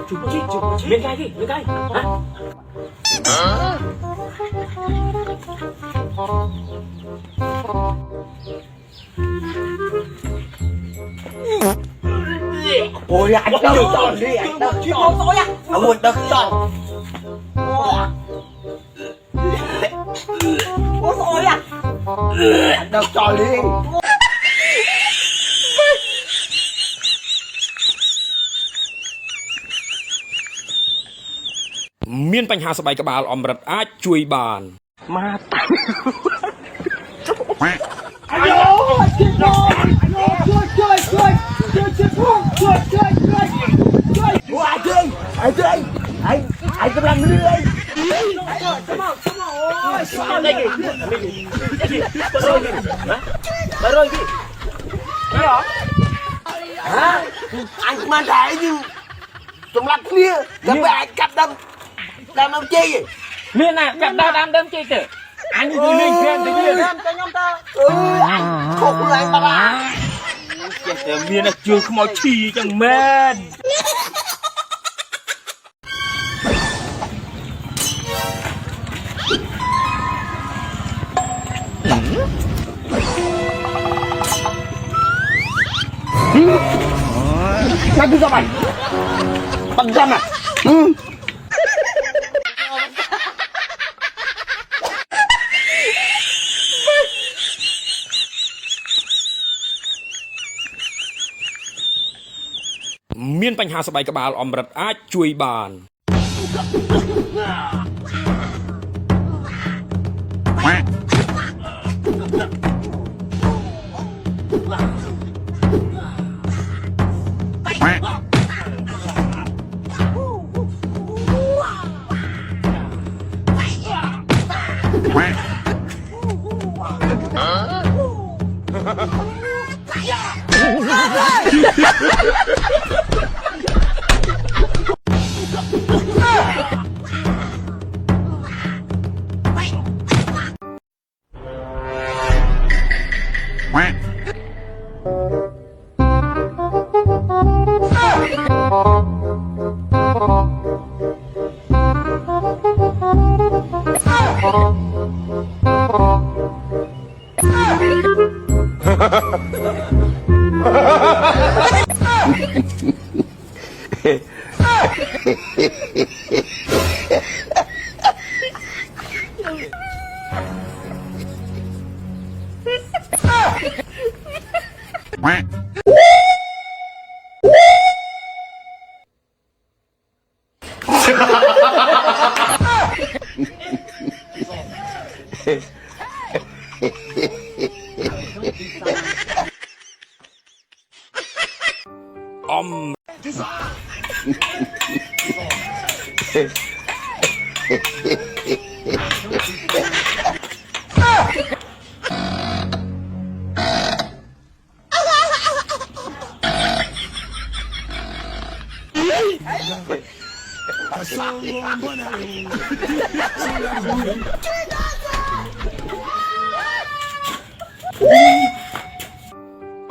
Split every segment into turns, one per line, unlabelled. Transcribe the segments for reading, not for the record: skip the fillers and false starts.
chụp miếng gai đi miếng gai hả ôi anh đâu tròn đi anh đâu tròn rồi à ôi đâu tròn ôi rồi à anh đâu tròn đi
មានបញ្ហាស្បែកក្បាលអម្រឹតអាចជួយបាន
មកតាអាយជួយកំឡុងលឿនបើរយគេអញមិនដែរយើងសម្រាប់គ្នាដើម្បីអាចកាត់ដើមជ័យមានណាកាត់ដើមជ័យទៅអញជួយលេងគ្រាន់ទៅទៀតខ្ញុំតើអញខុសខ្លួនឯងបាត់ចេះតែមានជឿខ្មោចឈីចឹងមែនណាគឺចាំបាត់ចាំណា
មានបញ្ហាស្បែកក្បាលអម្រឹតអាចជួយបាន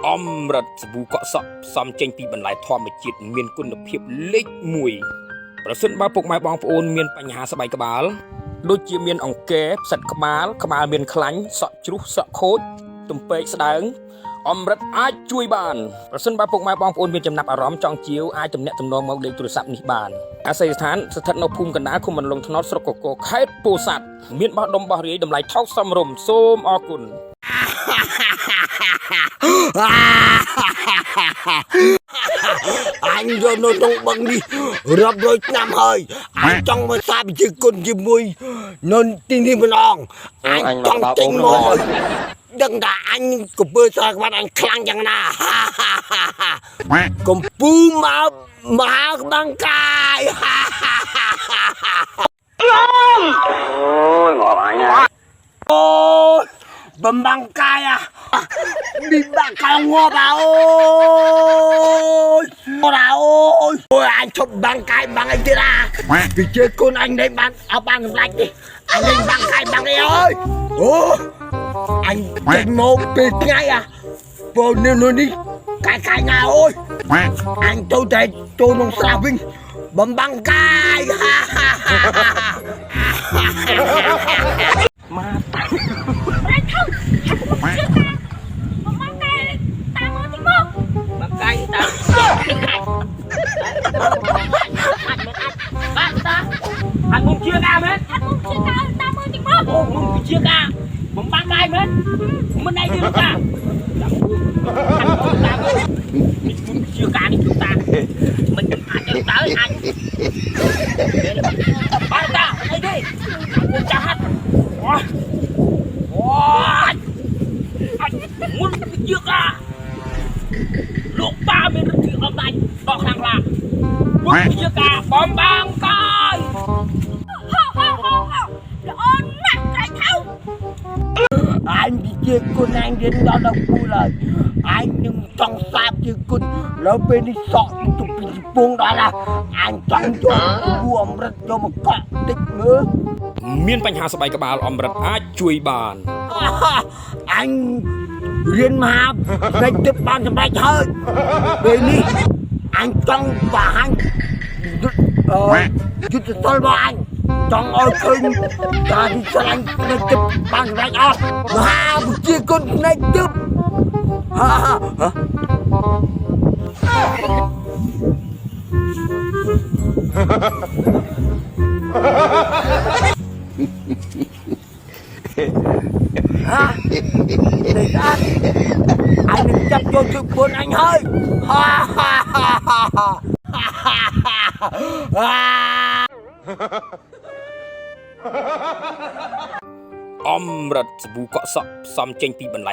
អម្រឹតសាប៊ូកក់សក់ផ្សំចេញពីបន្លែធម្មជាតិមានគុណភាពលេខ1ប្រសិនបើពុកម៉ែបងប្អូនមានបញ្ហាស្បែកក្បាលដូចជាមានអង្គែផ្សិតក្បាលមានខ្លាញ់សក់ជ្រុះសក់ខូចទំពេកស្ដើងអម្រឹតអាចជួយបានប្រសិនបើពុកម៉ែបងប្អូនមានចំណាប់អារម្មណ៍ចង់ជាវអាចទំនាក់ទំនងមកលេខទូរស័ព្ទនេះបានអាស័យដ្ឋានស្ថិតនៅភូមិកណ្ដាលឃុំបន្លុងថ្នោតស្រុកកកូខេត្តពោធិ៍សាត់មានបោះដុំបោះរាយតម្លៃថោកសមរម្យសូមអរគុណ
អញយកនៅក្នុងបឹងនេះរាប់រយឆ្នាំហើយអញចង់មកសាបជាគុណជាមួយនៅទីនេះម្ដងអញចង់ចេញមកដឹងថាអញកំពើស្រែក្បាត់អញខ្លាំងយ៉ាងណាកំពូមកមហាក្បាំងកាយអូយមកអញអូយបំបាំងកាយđi bạn cao ngô bà ơi ôi anh chụp bằng cái bằng anh kia ra vì chơi con anh đấy bằng áo bằng lạnh đi anh đánh bằng cái bằng đi ơi ô anh đánh một bịt ngay à vô nêu đi Cái nào ôi anh tôi thấy tôi nông xa vinh bấm băng cài mà băng cài ta anh muốn chia ca mấy ô muốn chia ca bấm băng cài mấy mình này đi ca mình chia ca đi chúng ta mình anh tới anh ba ta đây đi anh cha anh muốn chia caลูกตาไม่รู้ที่เอาไหนบอกทางล่างวุ้นเยอะกาบอมบางกายร้อนหนักใจเท่าอันที่เจ้าคุณอันเดินดอนกูเลยอันยังต้องทราบเจ้าคุณแล้วเป็นที่สอบตุกปีปุ่งได้ละอันจังจงรวมรัฐยมเกาะติดมือ
មានបញ្ហាស្បែកក្បាលអមរិតអាចជួយបាន
อันเรียนมาในตึกบ้านสบายเถิดเดี๋ยวนี้อันต้องว่าอันยุติธรรมว่าอันต้องเอาคืนการที่แสดงในตึกบ้านสบายเอามาหาผู้เชี่ยวชาญในตึกđể ra anh đừng chấp cho sự buồn anh hơi
Om rat sebu kok sok som ceng pi ban lai